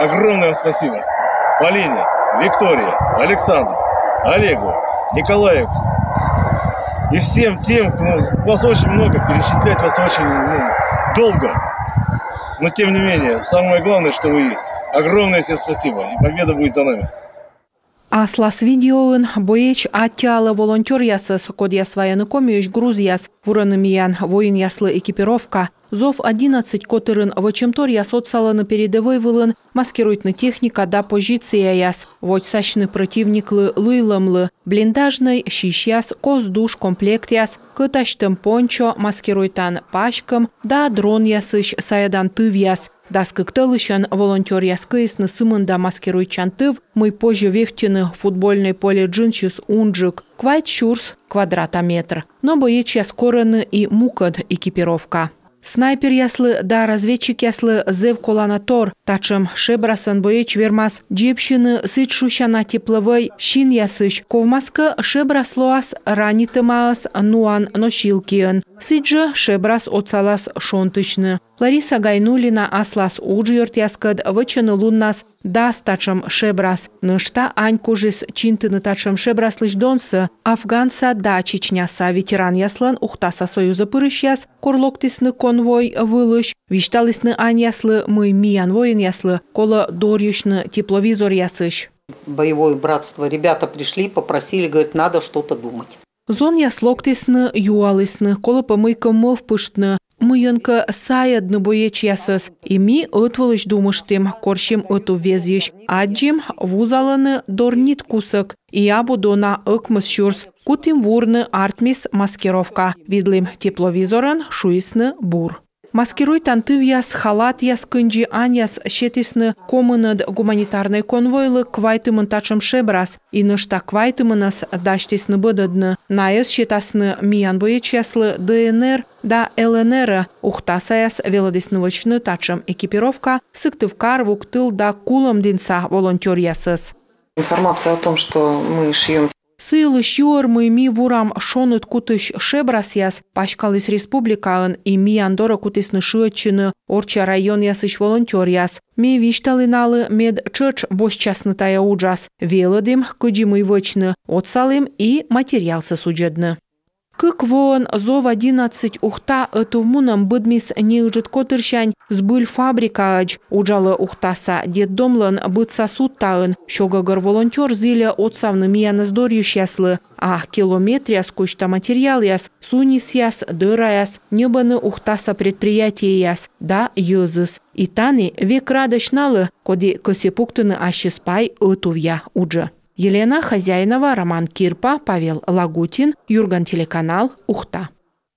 огромное вам спасибо. Полине, Виктории, Александру, Олегу, Николаю. И всем тем, вас очень много, перечислять вас очень долго. Но тем не менее, самое главное, что вы есть. Огромное всем спасибо. И победа будет за нами. Аслас видеоын боеч аттиалы волонтер ясыс код ясваяны комиюш Грузияс вуранымиян воин яслы экипировка. Зов 11 котырын вачемтор ясот саланы передовой вылын маскируйтны техника да позиция яс. Вот сачны противниклы лыйлымлы, блиндажный щищ яс, коздуш комплект яс, кыташтым пончо маскируйтан пашкам, да дрон ясыш саядан тыв яс. Даскыктылышан волонтер яскыйсны сымында маскируйчан тыв, мы позже вефтины футбольной поле джинчис унджик, квайт шурс квадратометр. Но боеч яскораны и мукад экипировка. Снайпер яслы да разведчик яслы зев коланатор, тачым шебрасан боеч вермас джепшины сытшущана тепловой щин ясыш, ковмаска шебраслоас ранитымаас нуан носилкиен, сыджы шебрас отсалас шонтычны. Лариса Гайнулина аслас уджьорт яскад вычыны луннас да стачым шебрас. Нышта анькужис чинтыны тачым шебрас лыждонсы, афганса да чечняса ветеран яслан ухтаса союза пырыш яс, корлоктисны конвой вылыш, вишталисны ань яслы мы миян воин яслы, кола дорьюшны тепловизор ясыш. Боевое братство. Ребята пришли, попросили, говорят, надо что-то думать. Зон яслоктисны юалисны, кола помойка мовпыштны, мыйынка саядны боеч ясыс. И ми отвылыш думыштым, коршим оту везеш. Аджим вузалыны дорнит кусок. И абудона ыкмыс шурс. Кутим вурны артмис маскировка. Видлим тепловизорын шуисны бур. Маскируй тантыв яс халат яс кынджи аньяс щетисны комынад гуманитарный конвойлы квайтымын тачым шебрас. И нышта квайтымынас даштисны быдадны. Найыз щетасны миян боеч яслы ДНР да ЛНР ухтасаяс велодисновочны тачым экипировка сыктывкар вуктыл да кулам динса волонтер ясыз. Информация о том, что мы шьем. Сыйлы щуыр мы вурам шонут кутыш шебрас яс, пашкалыс республикаын и ми андора кутысны шыотчыны орча район ясыш волонтер яс. Ми вишталыналы мед чыч босчасны тая уджас, велодым кыджимый вычны, отсалым и материалсы суджедны. Кык вон зов 11 ухта этувмуном быдмис неыжит котырщань сбыль фабрика аж уджалы ухтаса детдомлын бытса суттаын, щогагыр волонтер зиле отсавны мияны здорьюш яслы, а километрияс кучта материал яс, сунис яс, дыра яс, небаны ухтаса предприятие яс, да юзыс. И таны век радочналы, коди косепуктыны ащиспай этувья уджа. Елена Хозяинова, Роман Кирпа, Павел Лагутин, Юрган телеканал, Ухта.